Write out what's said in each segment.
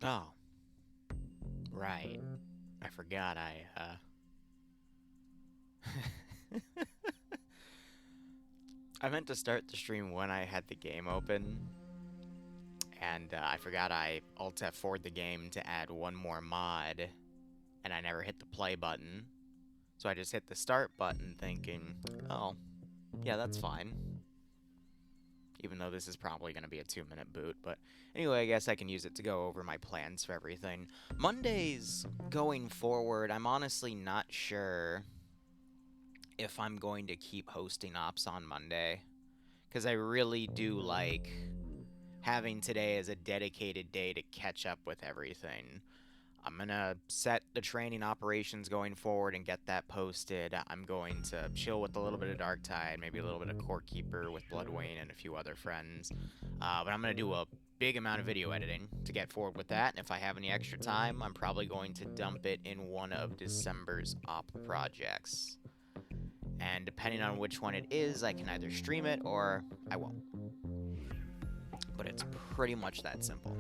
Oh, right. I forgot I meant to start the stream when I had the game open, and I forgot I Alt F4'd the game to add one more mod, and I never hit the play button. So I just hit the start button thinking, oh, yeah, that's fine. Even though this is probably going to be a 2-minute boot. But anyway, I guess I can use it to go over my plans for everything. Mondays going forward, I'm honestly not sure if I'm going to keep hosting ops on Monday. Because I really do like having today as a dedicated day to catch up with everything. I'm going to set the training operations going forward and get that posted. I'm going to chill with a little bit of Dark Tide, maybe a little bit of Core Keeper with Bloodwayne and a few other friends. But I'm going to do a big amount of video editing to get forward with that. And if I have any extra time, I'm probably going to dump it in one of December's op projects. And depending on which one it is, I can either stream it or I won't. But it's pretty much that simple.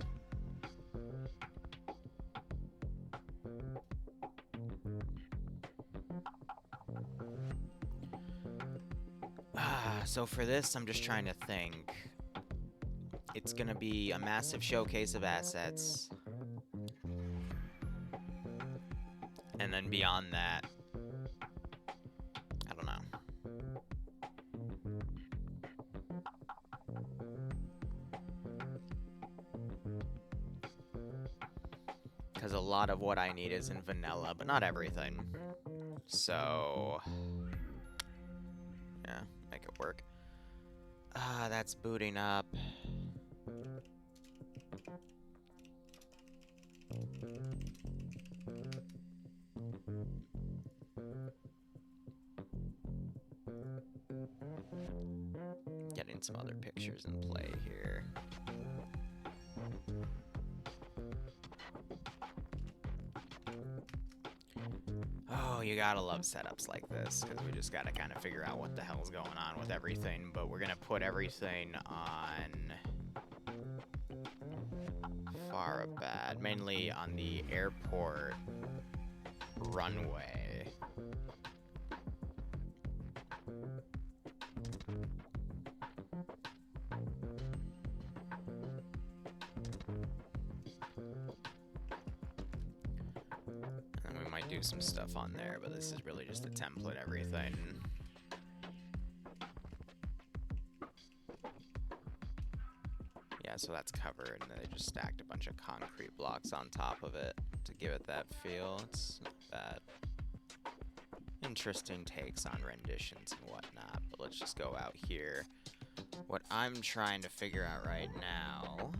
So for this, I'm just trying to think. It's gonna be a massive showcase of assets. And then beyond that, I don't know. Because a lot of what I need is in vanilla, but not everything. So, yeah, make it work. That's booting up. Getting some other pictures in play here. Oh, you gotta love setups like this, because we just gotta kind of figure out what the hell's going on with everything, but we're gonna put everything on Farabad, mainly on the airport runway. And we might do some stuff on there, but this is really just a template everything. Yeah, so that's covered, and then they just stacked a bunch of concrete blocks on top of it to give it that feel. It's not bad. Interesting takes on renditions and whatnot, but let's just go out here. What I'm trying to figure out right now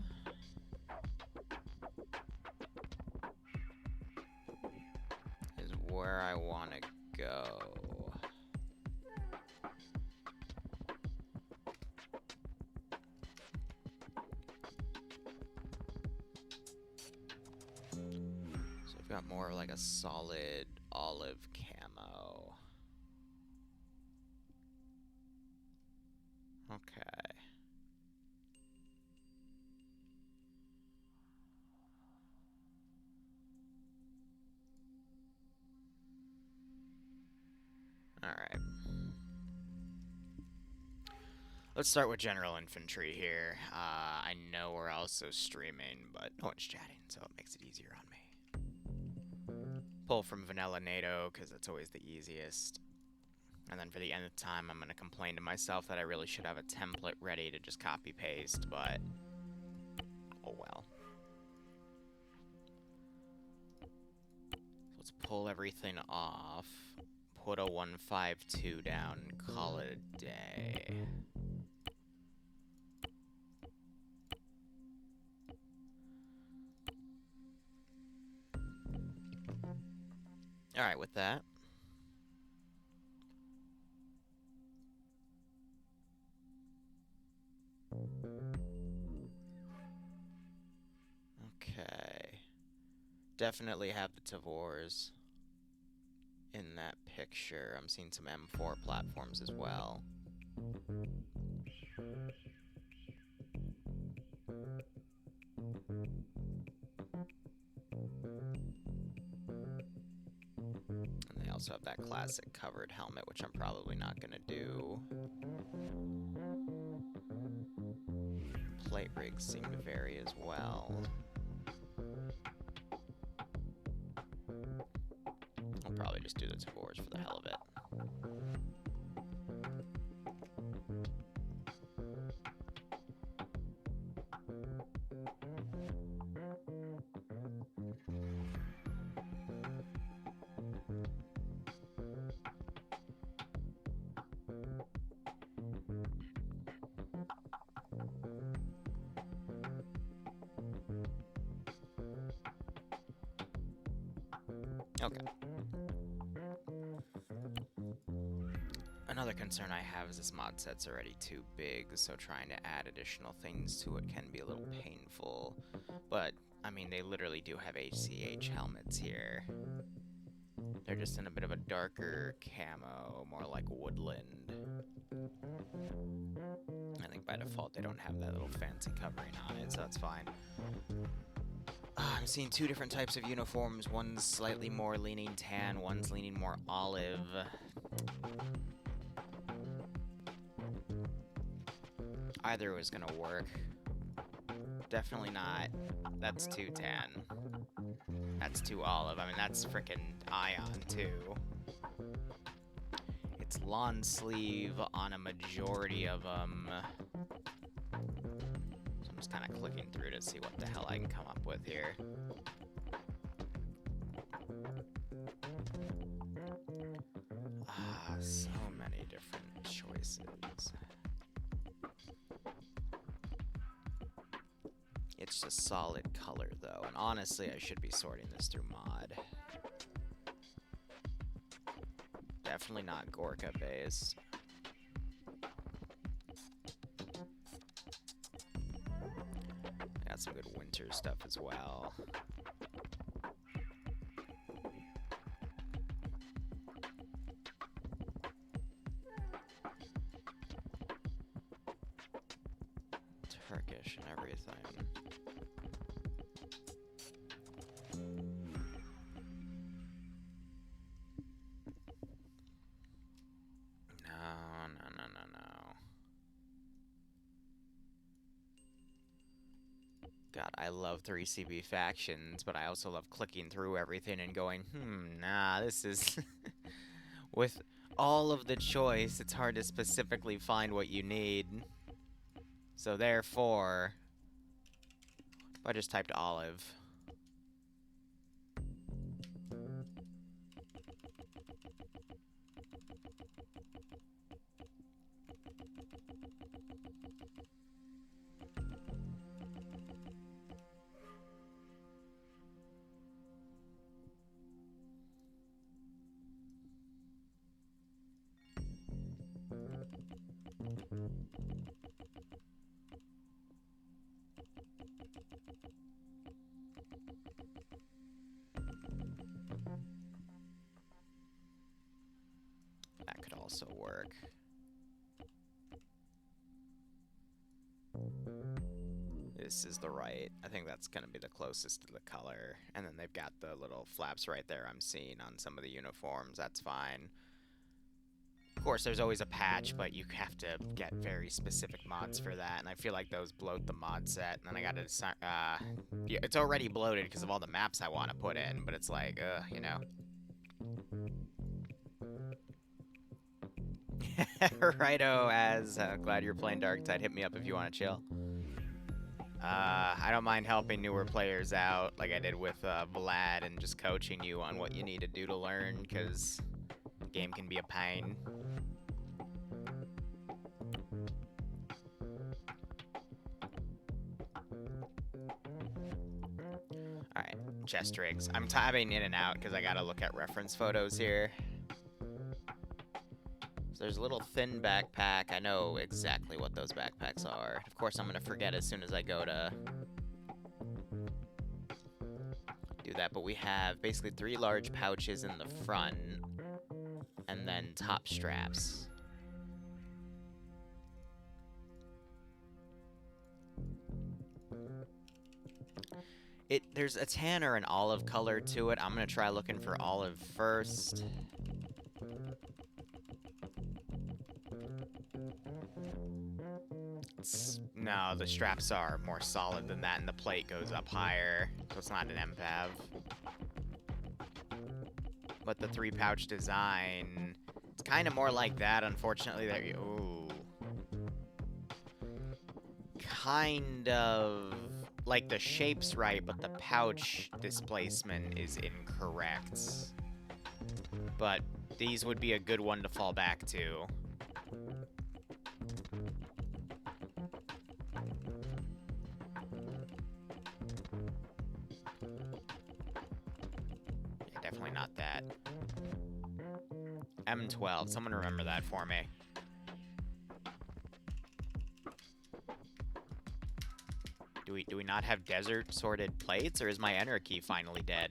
is where I want to go. So I've got more of like a solid olive camo. Okay. Alright. Let's start with general infantry here. I know we're also streaming, but no one's chatting, so it makes it easier on me. Pull from vanilla NATO, because that's always the easiest. And then for the end of time, I'm going to complain to myself that I really should have a template ready to just copy-paste, but oh well. So let's pull everything off, put a 152 down, and call it a day. Alright, with that. Okay. Definitely have the Tavors in that picture. I'm seeing some M4 platforms as well. also have that classic covered helmet, which I'm probably not gonna do. Plate rigs seem to vary as well. I'll probably just do the Tavors for the hell of it. Okay. Another concern I have is this mod set's already too big, so trying to add additional things to it can be a little painful. But, I mean, they literally do have HCH helmets here. They're just in a bit of a darker camo, more like woodland. I think by default they don't have that little fancy covering on it, so that's fine. I'm seeing two different types of uniforms. One's slightly more leaning tan, one's leaning more olive. Either was gonna work. Definitely not. That's too tan. That's too olive. I mean, that's frickin' Ion, too. It's lawn sleeve on a majority of them. So I'm just kind of clicking through to see what the hell I can come up with here. So many different choices. It's just solid color, though, and honestly, I should be sorting this through mod. Definitely not Gorka base. Got some good winter stuff as well. Turkish and everything. No. God, I love 3CB factions, but I also love clicking through everything and going, nah, this is... With all of the choice, it's hard to specifically find what you need. So therefore, I just typed olive. That could also work. This is the right. I think that's going to be the closest to the color. And then they've got the little flaps right there I'm seeing on some of the uniforms. That's fine. Of course, there's always a patch, but you have to get very specific mods for that. And I feel like those bloat the mod set. And then I got to decide... yeah, it's already bloated because of all the maps I want to put in. But it's like, you know... Righto, as glad you're playing Darktide. Hit me up if you want to chill. I don't mind helping newer players out, like I did with Vlad, and just coaching you on what you need to do to learn, because the game can be a pain. Alright, chest rigs. I'm tabbing in and out because I gotta look at reference photos here. There's a little thin backpack. I know exactly what those backpacks are. Of course, I'm going to forget as soon as I go to do that. But we have basically 3 large pouches in the front and then top straps. There's a tan or an olive color to it. I'm going to try looking for olive first. No, the straps are more solid than that, and the plate goes up higher, so it's not an MPAV. But the 3-pouch design, it's kind of more like that, unfortunately. There you... Ooh. Kind of... Like, the shape's right, but the pouch displacement is incorrect. But these would be a good one to fall back to. Yeah, definitely not that. M12. Someone remember that for me. Do we not have desert sorted plates, or is my enter key finally dead?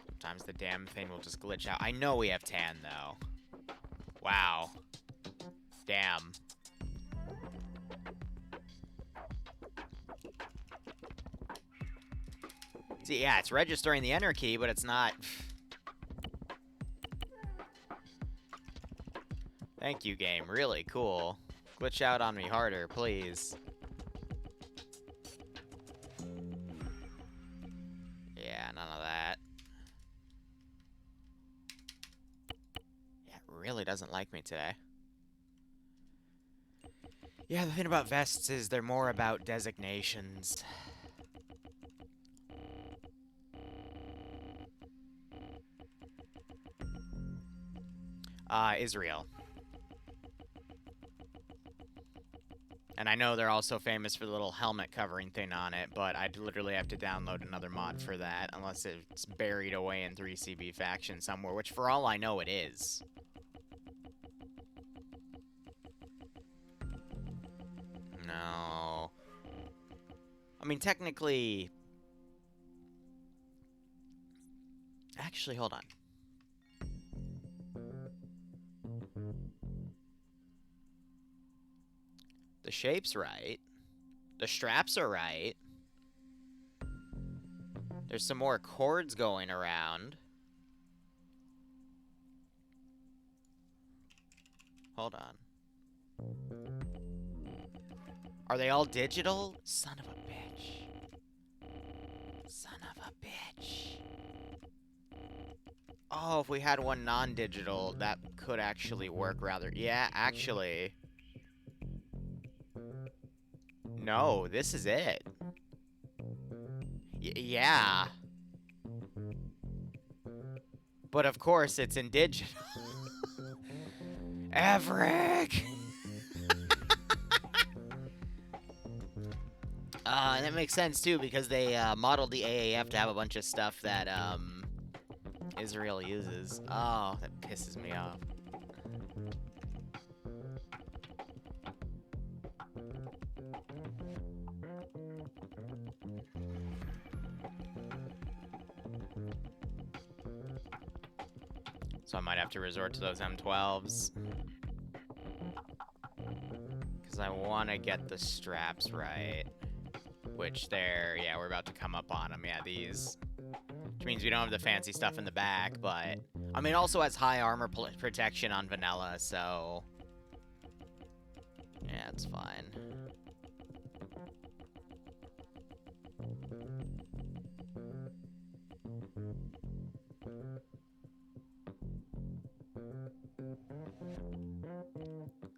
Sometimes the damn thing will just glitch out. I know we have tan though. Wow. Damn. See, yeah, it's registering the enter key, but it's not. Thank you, game. Really cool. Glitch out on me harder, please. Yeah, none of that. Yeah, it really doesn't like me today. Yeah, the thing about vests is they're more about designations. Israel. And I know they're also famous for the little helmet covering thing on it, but I'd literally have to download another mod for that, unless it's buried away in 3CB Faction somewhere, which for all I know it is. No. I mean, technically... Actually, hold on. The shape's right. The straps are right. There's some more cords going around. Hold on. Are they all digital? Son of a bitch. Son of a bitch. Oh, if we had one non-digital, that could actually work rather... Yeah, actually... No, this is it. Yeah. But of course, it's in digital. Everick! That makes sense, too, because they modeled the AAF to have a bunch of stuff that Israel uses. Oh, that pisses me off. So I might have to resort to those M12s. Because I want to get the straps right. Which they're, yeah, we're about to come up on them. Yeah, these. Which means we don't have the fancy stuff in the back, but... I mean, it also has high armor protection on vanilla, so... Yeah, it's fine.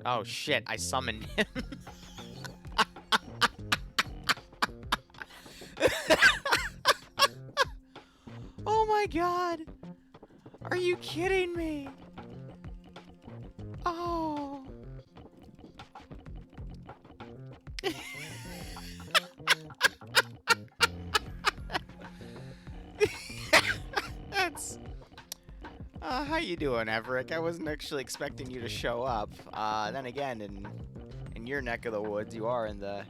Oh shit, I summoned him. Oh my god. Are you kidding me? Oh. That's... how you doing, Everick? I wasn't actually expecting you to show up. Then again, in your neck of the woods, you are in the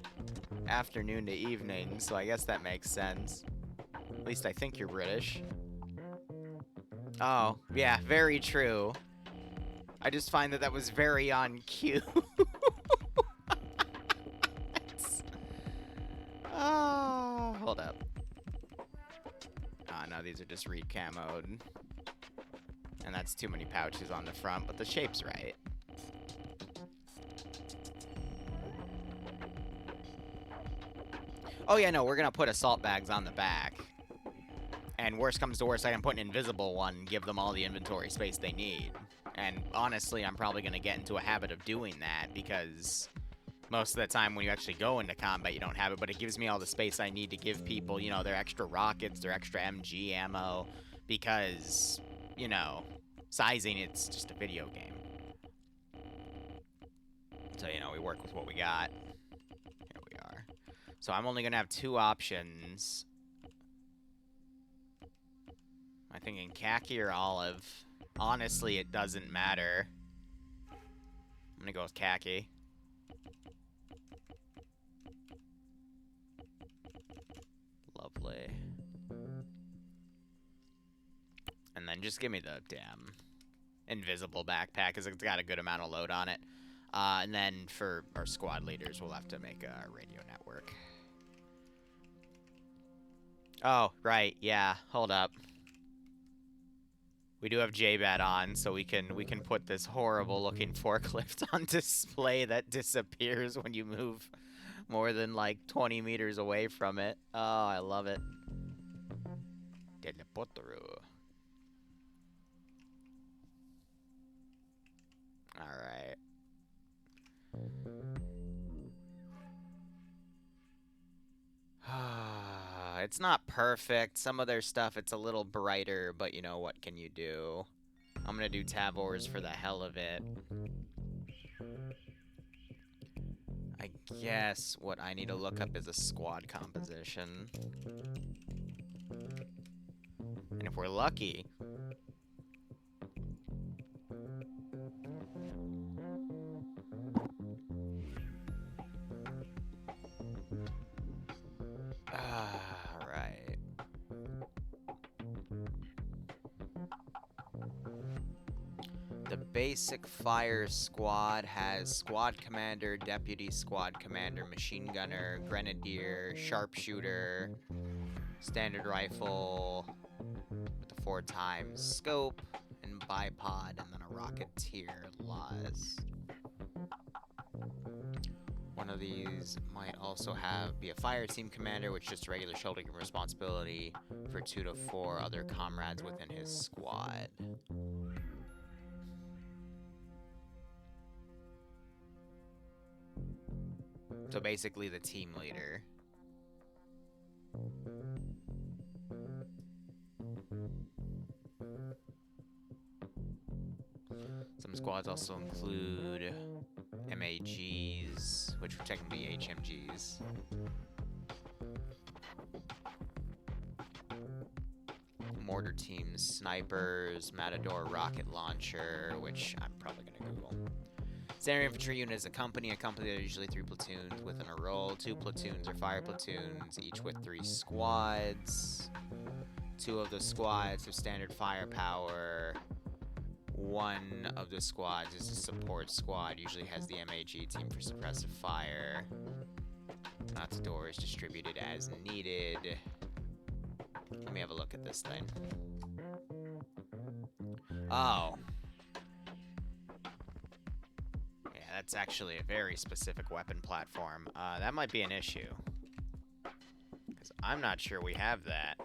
afternoon to evening, so I guess that makes sense. At least I think you're British. Oh, yeah, very true. I just find that was very on cue. Oh, hold up. No, these are just re-camoed. And that's too many pouches on the front, but the shape's right. Oh yeah, no, we're gonna put assault bags on the back. And worst comes to worst, I can put an invisible one and give them all the inventory space they need. And honestly, I'm probably gonna get into a habit of doing that because most of the time when you actually go into combat, you don't have it, but it gives me all the space I need to give people, you know, their extra rockets, their extra MG ammo, because, you know, sizing, it's just a video game. So, you know, we work with what we got. Here we are. So I'm only gonna have two options. I'm thinking khaki or olive. Honestly, it doesn't matter. I'm gonna go with khaki. Lovely. And then just give me the damn invisible backpack, because it's got a good amount of load on it. And then for our squad leaders, we'll have to make a radio network. Oh, right, yeah, hold up. We do have JBAT on, so we can put this horrible-looking forklift on display that disappears when you move more than, like, 20 meters away from it. Oh, I love it. Teleportero. Alright. It's not perfect. Some of their stuff, it's a little brighter, but you know, what can you do? I'm gonna do Tavors for the hell of it. I guess what I need to look up is a squad composition. And if we're lucky... Alright. The basic fire squad has squad commander, deputy squad commander, machine gunner, grenadier, sharpshooter, standard rifle with a 4x scope, and bipod, and then a rocketeer lies. One of these might also be a fire team commander, which is just a regular shouldering responsibility for 2 to 4 other comrades within his squad. So basically the team leader. Some squads also include MAGs, which would technically be HMGs. Mortar teams, snipers, Matador rocket launcher, which I'm probably gonna Google. Standard infantry unit is a company. A company that are usually 3 platoons within a role. 2 platoons are fire platoons, each with 3 squads. 2 of the squads have standard firepower. 1 of the squads is a support squad, usually has the MAG team for suppressive fire. Matador is distributed as needed. Let me have a look at this thing. Oh. Yeah, that's actually a very specific weapon platform. That might be an issue. Because I'm not sure we have that.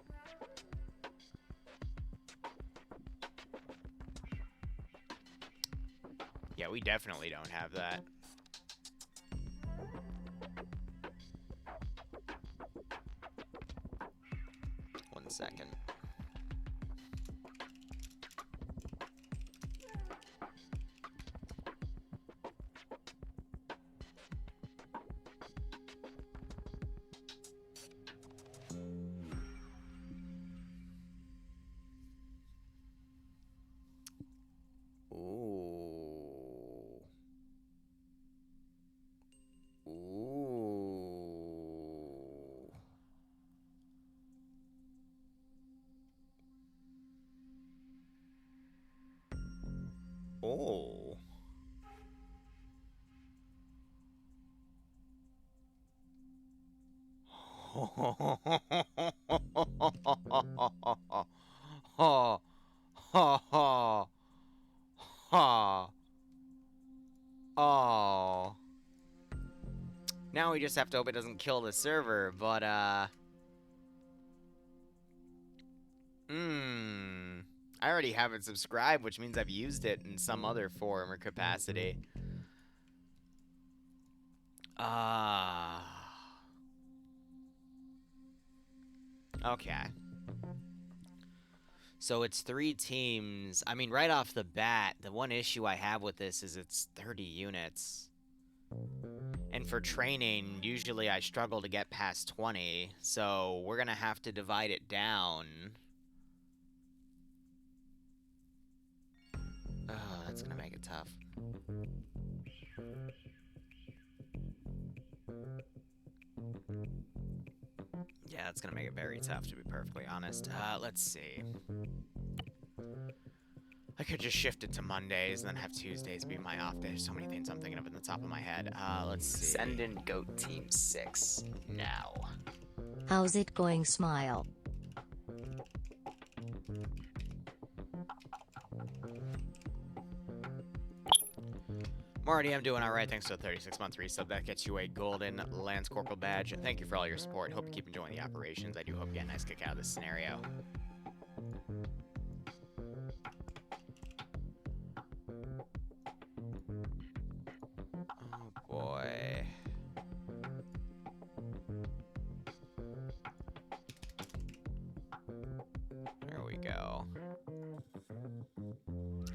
Yeah, we definitely don't have that. One second. Oh. Ha ha ha ha. Oh. Now we just have to hope it doesn't kill the server, but, I already have it subscribed, which means I've used it in some other form or capacity. Okay. So it's 3 teams. I mean, right off the bat, the one issue I have with this is it's 30 units. And for training, usually I struggle to get past 20, so we're gonna have to divide it down. Oh, that's gonna make it tough. Yeah, that's gonna make it very tough, to be perfectly honest. Let's see. I could just shift it to Mondays and then have Tuesdays be my off day. There's so many things I'm thinking of in the top of my head. Let's see. Send in Goat Team 6 now. How's it going, Smile? Marty, I'm doing alright. Thanks to the 36-month resub. That gets you a golden Lance Corporal badge. Thank you for all your support. Hope you keep enjoying the operations. I do hope you get a nice kick out of this scenario. Oh boy. There we go.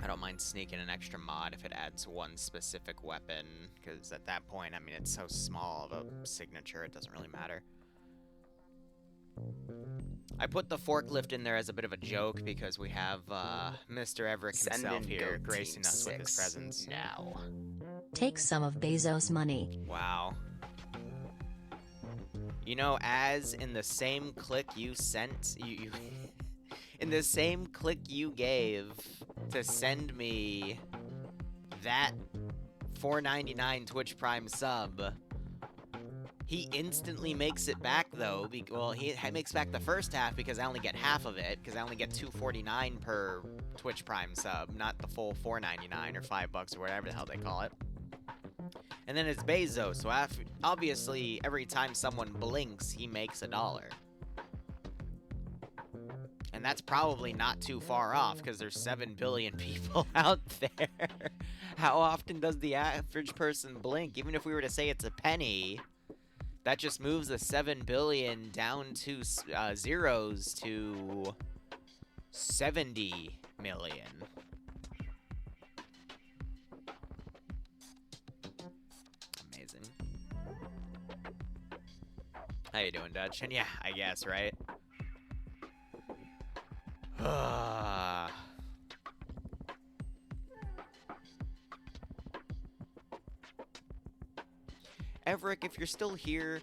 I don't mind sneaking an extra mod if it adds one specific weapon, because at that point, I mean, it's so small of a signature, it doesn't really matter. I put the forklift in there as a bit of a joke because we have Mr. Everick himself here gracing us with his presence. Now. Take some of Bezos' money. Wow. You know, as in the same click you sent, you in the same click you gave to send me that $4.99 Twitch Prime sub, he instantly makes it back, though. Well, he makes back the first half because I only get half of it, because I only get $2.49 per Twitch Prime sub, not the full $4.99 or $5 or whatever the hell they call it. And then it's Bezos, so obviously every time someone blinks, he makes $1. And that's probably not too far off, because there's 7 billion people out there. How often does the average person blink? Even if we were to say it's a penny, that just moves the 7 billion down to zeros to 70 million. Amazing. How you doing, Dutch? And yeah, I guess, right? Everick, if you're still here,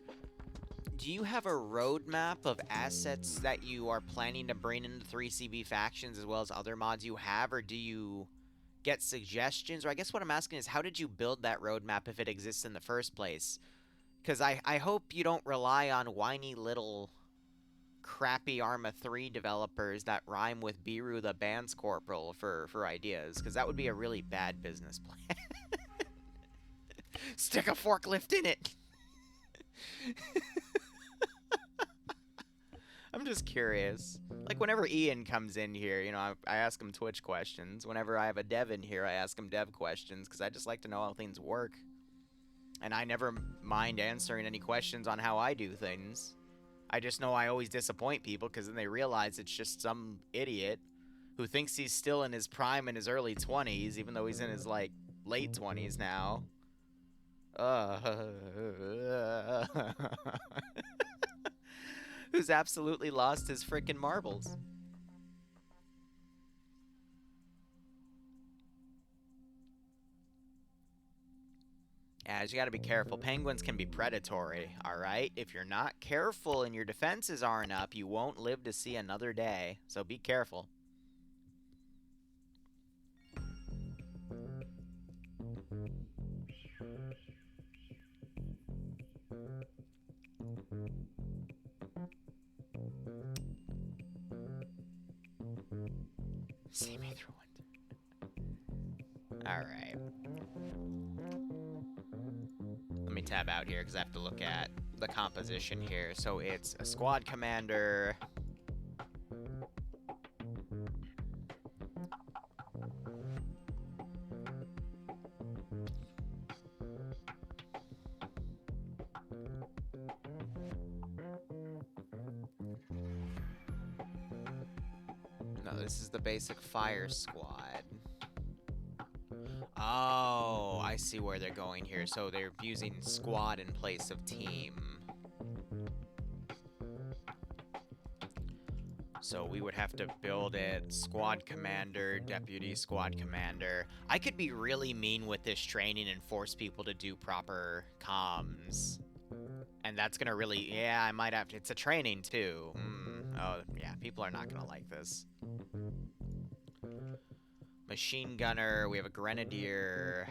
do you have a roadmap of assets that you are planning to bring into 3CB factions as well as other mods you have, or do you get suggestions? Or I guess what I'm asking is, how did you build that roadmap if it exists in the first place? Because I hope you don't rely on whiny little crappy Arma 3 developers that rhyme with Liru the Bands Corporal for ideas, because that would be a really bad business plan. Stick a forklift in it! I'm just curious. Like, whenever Ian comes in here, you know, I ask him Twitch questions. Whenever I have a dev in here, I ask him dev questions, because I just like to know how things work. And I never mind answering any questions on how I do things. I just know I always disappoint people, because then they realize it's just some idiot who thinks he's still in his prime in his early 20s, even though he's in his, like, late 20s now. Who's absolutely lost his frickin' marbles. As you gotta be careful. Penguins can be predatory, alright? If you're not careful and your defenses aren't up, you won't live to see another day. So be careful. See me through it. Alright. Let me tab out here because I have to look at the composition here. So it's a squad commander. No, this is the basic fire squad. Oh, I see where they're going here. So they're using squad in place of team. So we would have to build it squad commander, deputy squad commander. I could be really mean with this training and force people to do proper comms. And that's gonna really, yeah, I might have to, it's a training too. Oh, yeah, people are not gonna like this. Machine gunner, we have a grenadier.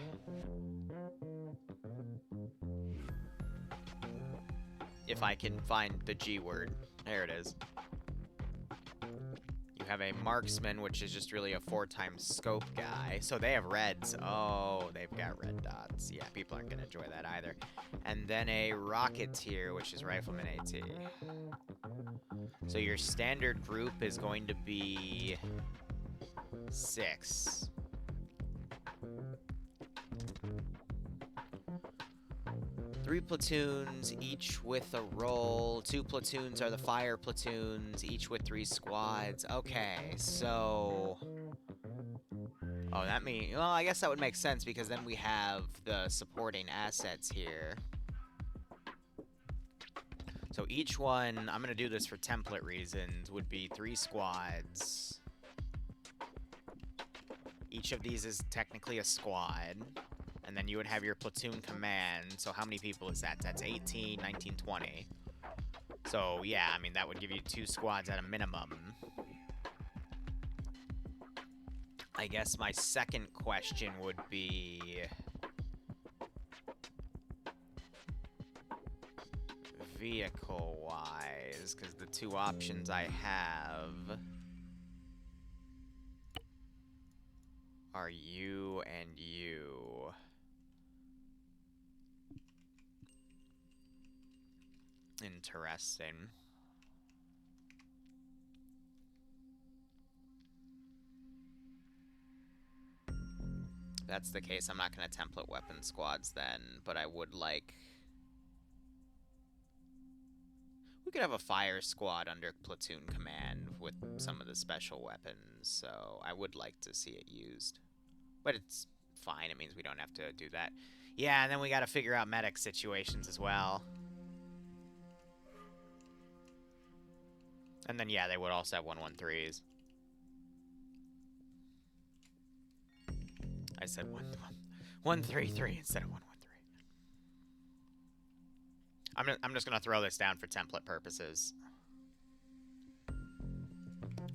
If I can find the G word. There it is. You have a marksman, which is just really a 4x scope guy. So they have reds. Oh, they've got red dots. Yeah, people aren't gonna enjoy that either. And then a rocketeer, which is rifleman AT. So your standard group is going to be 6. Three platoons, each with a role. 2 platoons are the fire platoons, each with 3 squads. Okay, so... Oh, that means... Well, I guess that would make sense, because then we have the supporting assets here. So each one, I'm gonna do this for template reasons, would be 3 squads. Each of these is technically a squad. And then you would have your platoon command. So how many people is that? That's 18, 19, 20. So yeah, I mean, that would give you 2 squads at a minimum. I guess my second question would be... vehicle-wise, because the 2 options I have are you and you. Interesting. If that's the case, I'm not going to template weapon squads then, but I would like... We could have a fire squad under platoon command with some of the special weapons, so I would like to see it used. But it's fine, it means we don't have to do that. Yeah, and then we gotta figure out medic situations as well. And then, yeah, they would also have 113s. I said 133 instead of 113. I'm just gonna throw this down for template purposes.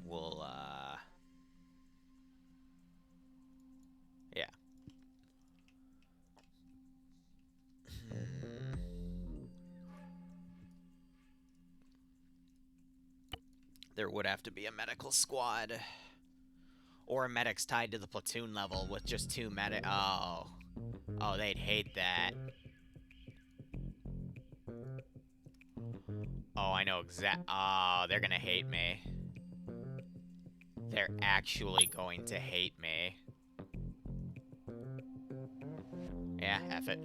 We'll, yeah. There would have to be a medical squad. Or medics tied to the platoon level with just 2 medic. Oh. Oh, they'd hate that. Oh, I know oh, they're gonna hate me. They're actually going to hate me. Yeah, F it.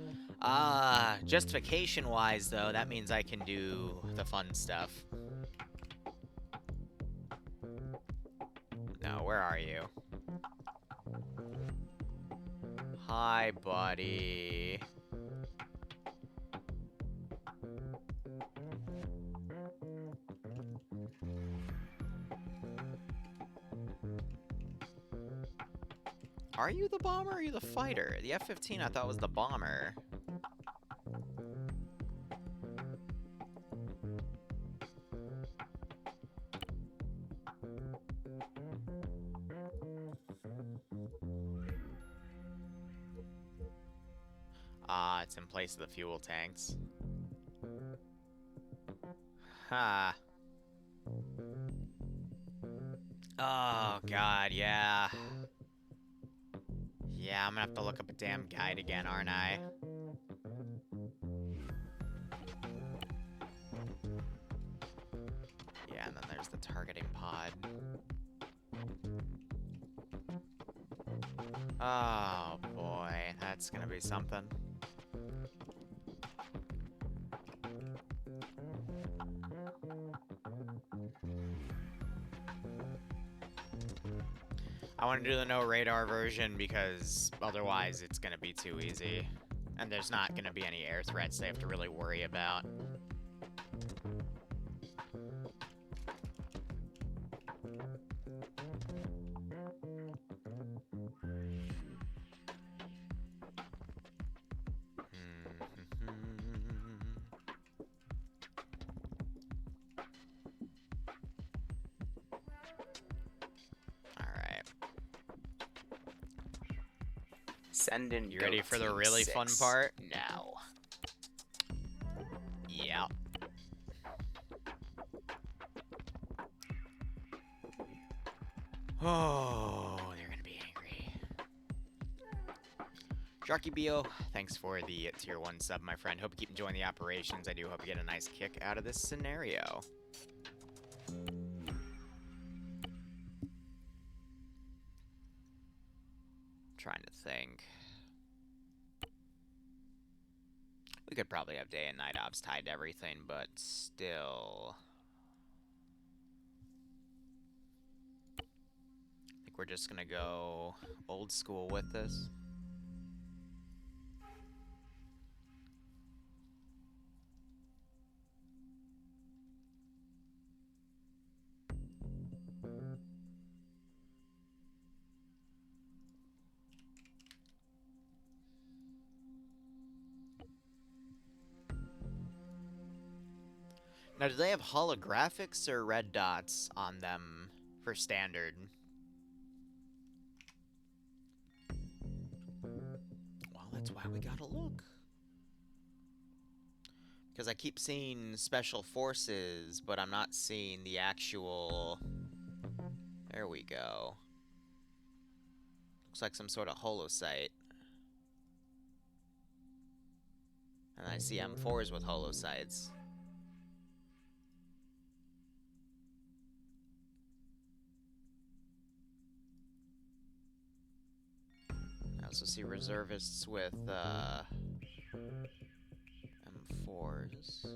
Justification-wise, though, that means I can do the fun stuff. No, where are you? Hi, buddy. Are you the bomber or are you the fighter? The F-15 I thought was the bomber. It's in place of the fuel tanks. Ha. Oh, God, yeah. Yeah, I'm gonna have to look up a damn guide again, aren't I? Where's the targeting pod? Oh boy, that's gonna be something. I want to do the no radar version because otherwise it's gonna be too easy. And there's not gonna be any air threats they have to really worry about. Send in. You ready for the really fun 6 part? now. Yeah. Oh, they're gonna be angry. Sharky Bio, thanks for the tier 1 sub, my friend. Hope you keep enjoying the operations. I do hope you get a nice kick out of this scenario. Trying to think. We could probably have day and night ops tied to everything, but still. I think we're just gonna go old school with this. Now, do they have holographics or red dots on them for standard? Well, that's why we gotta look. Because I keep seeing special forces, but I'm not seeing the actual... There we go. Looks like some sort of holosite. And I see M4s with holosites. I also see reservists with, M4s.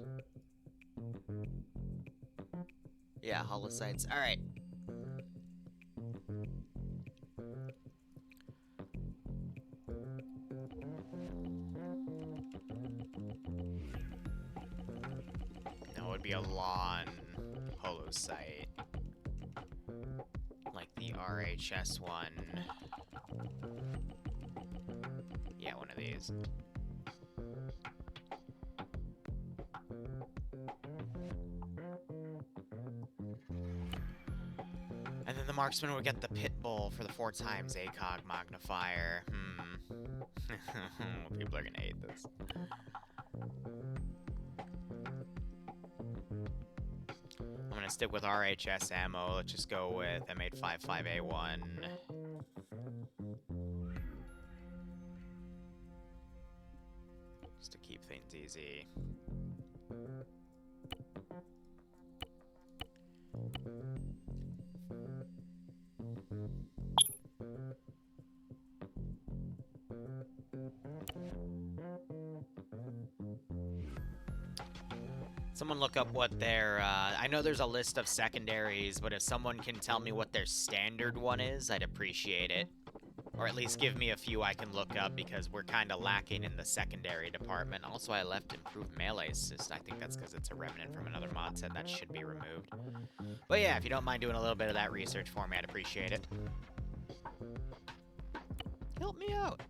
Yeah, holosites. Alright. That would be a lawn holosite. Like the RHS one. Yeah, one of these. And then the marksman would get the pit bull for the 4x ACOG magnifier. People are gonna hate this. I'm gonna stick with RHS ammo. Let's just go with M855A1. Just to keep things easy. Someone look up what their, I know there's a list of secondaries, but if someone can tell me what their standard one is, I'd appreciate it. Or at least give me a few I can look up, because we're kind of lacking in the secondary department. Also, I left improved melee assist. I think that's because it's a remnant from another mod set that should be removed. But yeah, if you don't mind doing a little bit of that research for me, I'd appreciate it. Help me out.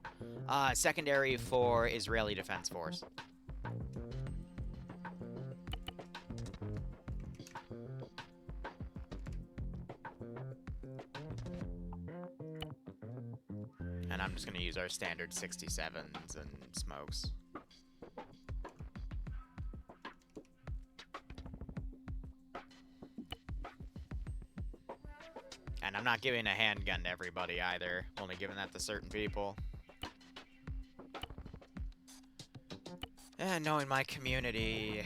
Secondary for Israeli Defense Force. And I'm just going to use our standard 67s and smokes. And I'm not giving a handgun to everybody either, only giving that to certain people. And knowing my community...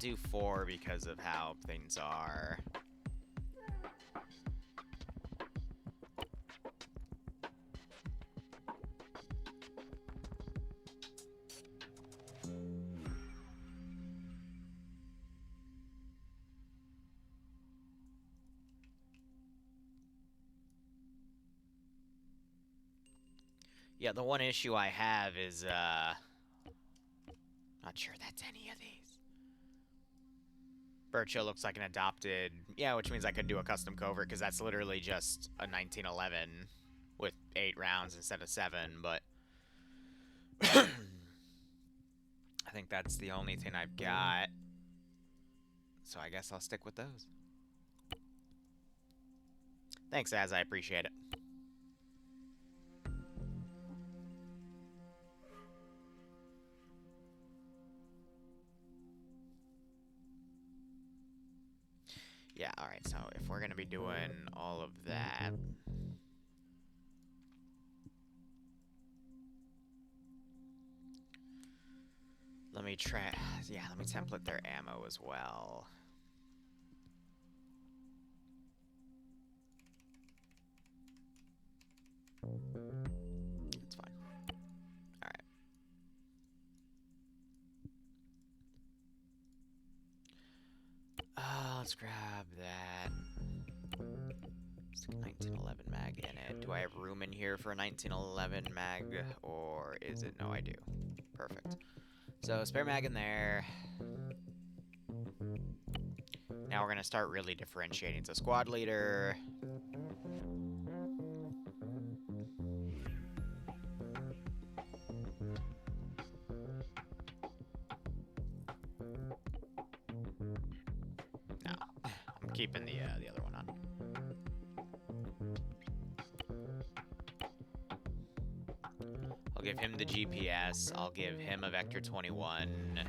do 4 because of how things are. Yeah, the one issue I have is, not sure that's any of these. Bircho looks like an adopted, yeah, which means I could do a custom covert, because that's literally just a 1911 with 8 rounds instead of 7, but I think that's the only thing I've got, so I guess I'll stick with those. Thanks, Az, I appreciate it. Yeah, alright, so if we're gonna be doing all of that... Let me try... Yeah, let me template their ammo as well. It's fine. Alright. Let's grab that. Stick a 1911 mag in it. Do I have room in here for a 1911 mag? Or is it... No, I do. Perfect. So, spare mag in there. Now we're going to start really differentiating. So, squad leader. No, I'm keeping the other one on. I'll give him the GPS. I'll give him a Vector 21.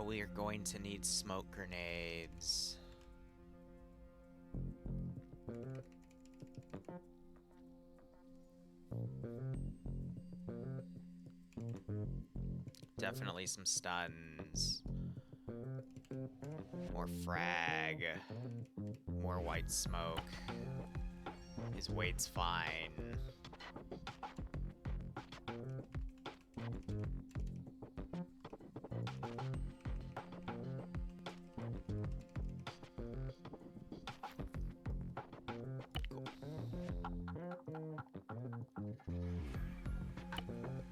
We are going to need smoke grenades. Definitely some stuns. More frag. More white smoke. His weight's fine.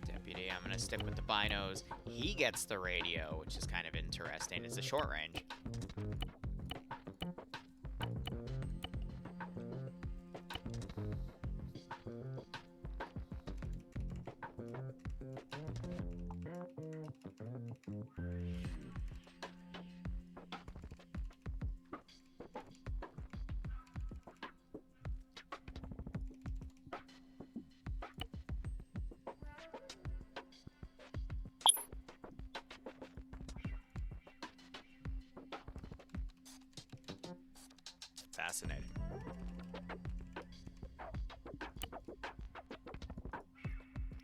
Deputy, I'm gonna stick with the binos. He gets the radio, which is kind of interesting. It's a short range. Fascinating.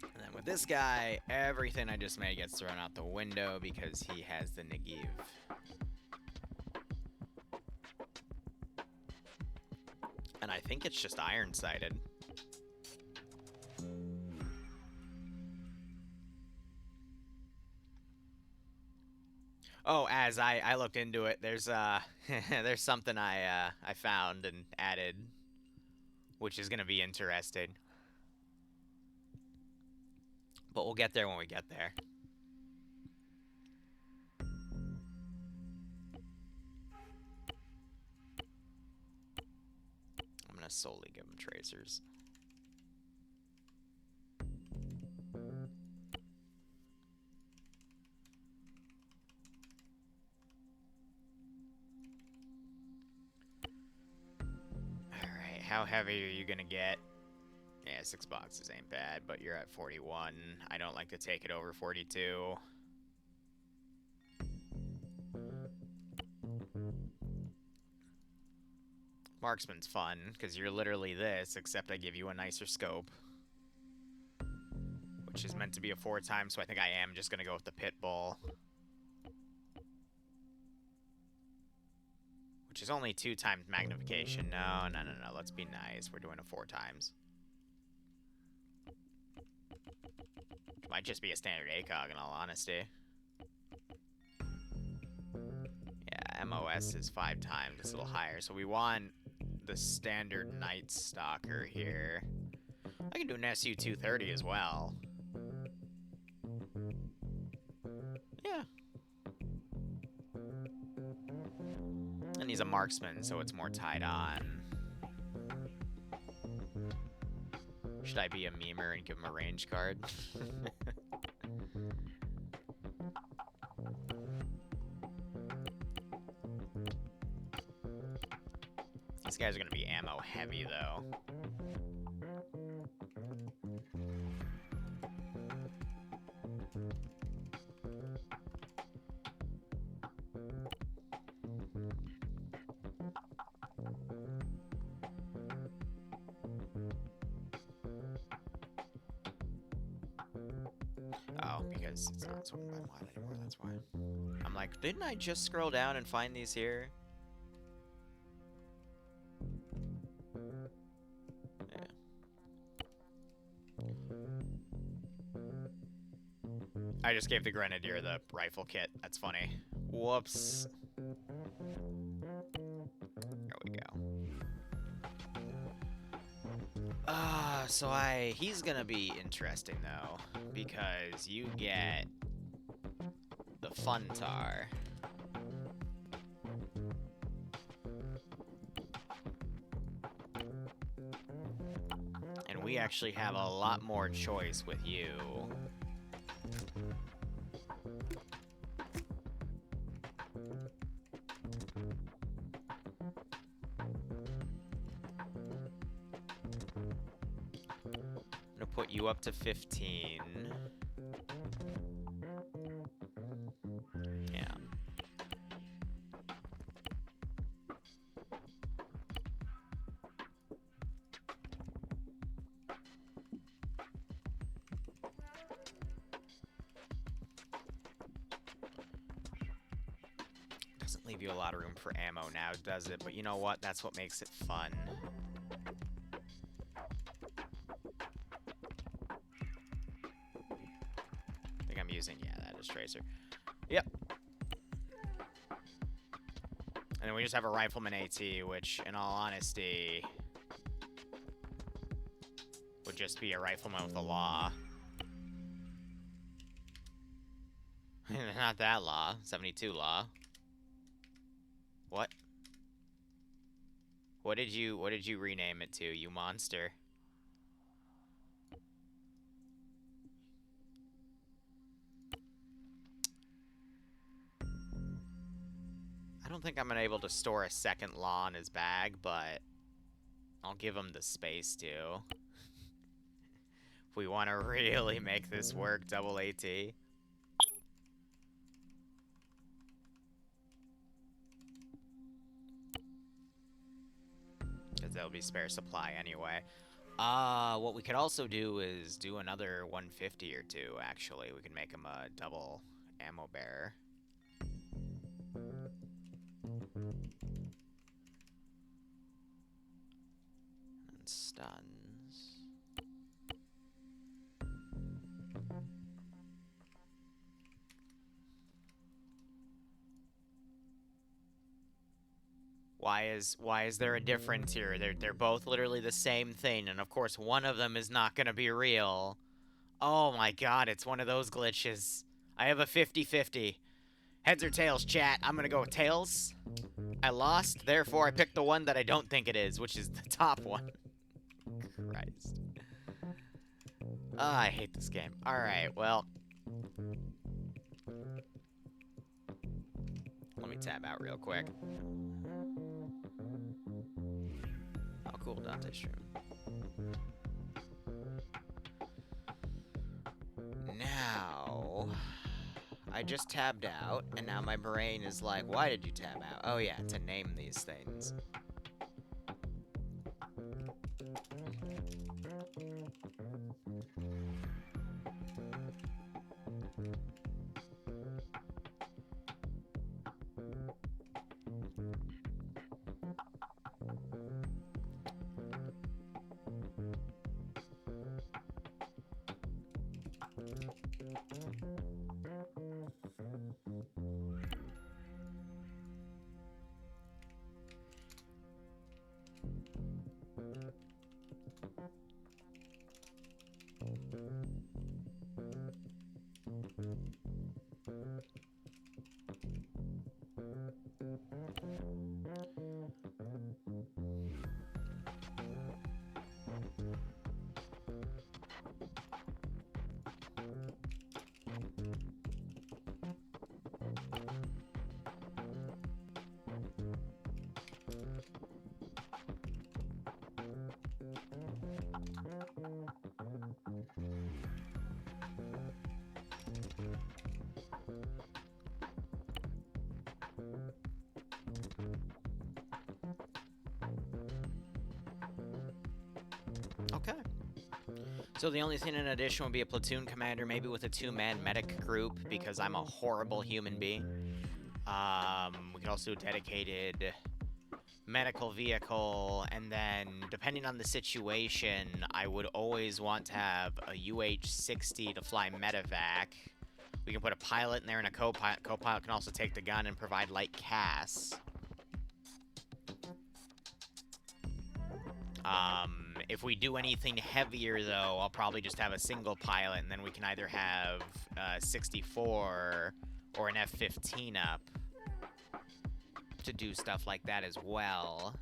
And then with this guy, everything I just made gets thrown out the window because he has the Negev. And I think it's just iron-sighted. Oh, as I looked into it, there's there's something I found and added, which is gonna be interesting. But we'll get there when we get there. I'm gonna solely give him tracers. How heavy are you gonna get? Yeah, Yeah, 6 boxes ain't bad, but you're at 41. I don't like to take it over 42. Marksman's fun, because you're literally this, except I give you a nicer scope. Which is meant to be a 4 times, so I think I am just going to go with the pit bull. Which is only 2 times magnification. No, let's be nice. We're doing a 4 times. Might just be a standard ACOG in all honesty. Yeah, MOS is 5 times. It's a little higher. So we want the standard Night Stalker here. I can do an SU 230 as well. Yeah. And he's a marksman, so it's more tied on. Should I be a memer and give him a range card? These guys are gonna be ammo heavy, though. Oh, because it's not sorted by mod anymore, that's why. I'm like, didn't I just scroll down and find these here? Yeah. I just gave the Grenadier the rifle kit. That's funny. Whoops. There we go. So he's gonna be interesting though, because you get the Funtar. And we actually have a lot more choice with you. Put you up to 15. Yeah. Doesn't leave you a lot of room for ammo now, does it? But you know what? That's what makes it fun. That is Tracer. Yep. And then we just have a Rifleman AT, which, in all honesty, would just be a Rifleman with a law. Not that law. 72 law. What? What did you rename it to, you monster? I don't think I'm gonna able to store a second law in his bag, but I'll give him the space to. If we want to really make this work, double AT. Because there'll be spare supply anyway. What we could also do is do another 150 or two, actually. We can make him a double ammo bearer. And stuns. Why is there a difference here? They're both literally the same thing, and of course one of them is not gonna be real. Oh my god, it's one of those glitches. I have a 50-50. Heads or tails, chat? I'm gonna go with tails. I lost, therefore I picked the one that I don't think it is, which is the top one. Christ. I hate this game. Alright, well. Let me tab out real quick. Oh, cool, Dante stream. now, I just tabbed out, and now my brain is like, why did you tab out? Oh yeah, to name these things. Okay. So the only thing in addition would be a platoon commander, maybe with a 2-man medic group, because I'm a horrible human being. We could also do a dedicated medical vehicle, and then, depending on the situation, I would always want to have a UH-60 to fly medevac. We can put a pilot in there and a co-pilot. Co-pilot can also take the gun and provide light CAS. If we do anything heavier, though, I'll probably just have a single pilot, and then we can either have 64 or an F-15 up to do stuff like that as well.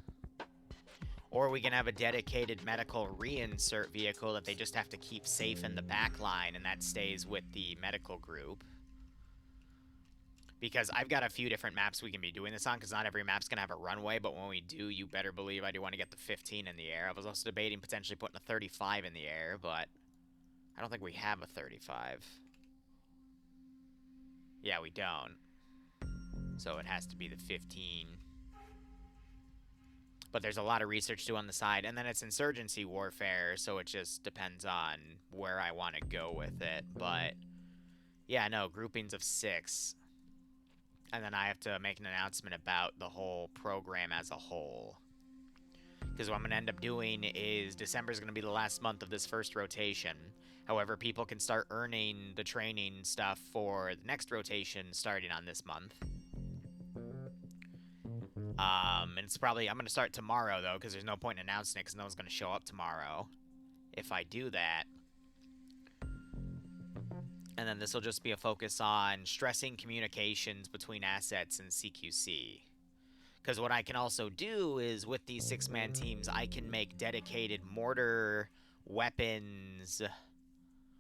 Or we can have a dedicated medical reinsert vehicle that they just have to keep safe in the back line, and that stays with the medical group. Because I've got a few different maps we can be doing this on, because not every map's going to have a runway, but when we do, you better believe I do want to get the 15 in the air. I was also debating potentially putting a 35 in the air, but I don't think we have a 35. Yeah, we don't. So it has to be the 15. But there's a lot of research to do on the side, and then it's insurgency warfare, so it just depends on where I want to go with it. But yeah, no, groupings of 6. And then I have to make an announcement about the whole program as a whole. Because what I'm going to end up doing is December is going to be the last month of this first rotation. However, people can start earning the training stuff for the next rotation starting on this month. And it's probably, I'm going to start tomorrow, though, because there's no point in announcing it because no one's going to show up tomorrow if I do that. And then this will just be a focus on stressing communications between assets and CQC. Because what I can also do is, with these 6-man teams, I can make dedicated mortar, weapons,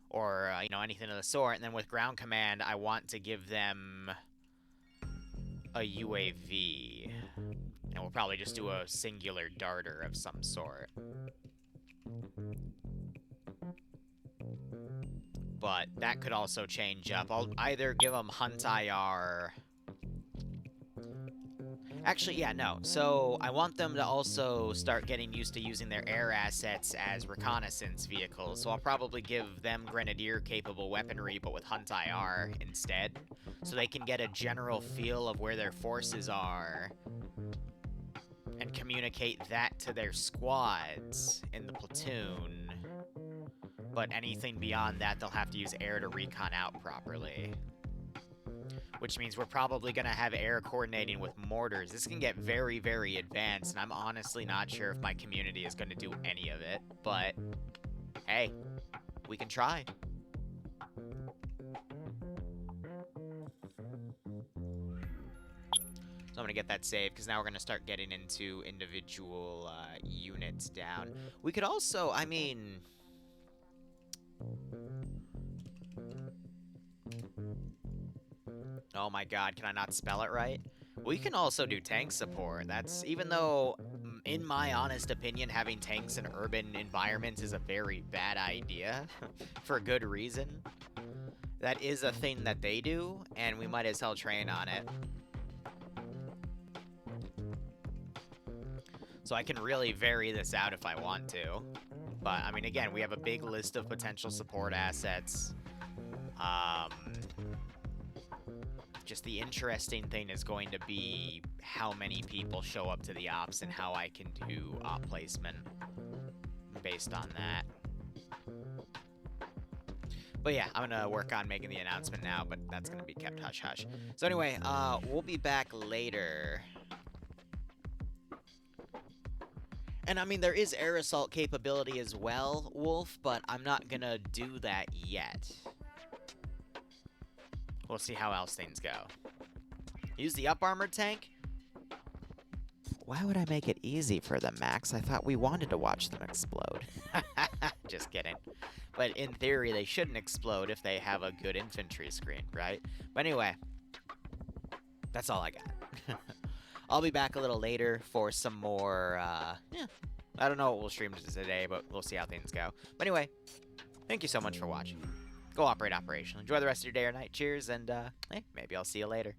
or, you know, anything of the sort. And then with ground command, I want to give them a UAV. And we'll probably just do a singular darter of some sort. But that could also change up. I'll either give them Hunt IR. Actually, yeah, no. So I want them to also start getting used to using their air assets as reconnaissance vehicles. So I'll probably give them grenadier-capable weaponry, but with Hunt IR instead. So they can get a general feel of where their forces are and communicate that to their squads in the platoon. But anything beyond that, they'll have to use air to recon out properly. Which means we're probably going to have air coordinating with mortars. This can get very, very advanced, and I'm honestly not sure if my community is going to do any of it. But, hey, we can try. So I'm going to get that saved, because now we're going to start getting into individual units down. We could also, I mean... Oh my god, can I not spell it right? We can also do tank support. That's, even though, in my honest opinion, having tanks in urban environments is a very bad idea, for good reason. That is a thing that they do, and we might as well train on it. So I can really vary this out if I want to. But, I mean, again, we have a big list of potential support assets. Just the interesting thing is going to be how many people show up to the ops and how I can do op placement based on that. But yeah, I'm gonna work on making the announcement now, but that's gonna be kept hush-hush. So anyway, we'll be back later. And I mean, there is air assault capability as well, Wolf, but I'm not gonna do that yet. We'll see how else things go. Use the up armored tank? Why would I make it easy for them, Max? I thought we wanted to watch them explode. Just kidding. But in theory, they shouldn't explode if they have a good infantry screen, right? But anyway, that's all I got. I'll be back a little later for some more, yeah. I don't know what we'll stream today, but we'll see how things go. But anyway, thank you so much for watching. Go operate operational. Enjoy the rest of your day or night. Cheers, and, hey, maybe I'll see you later.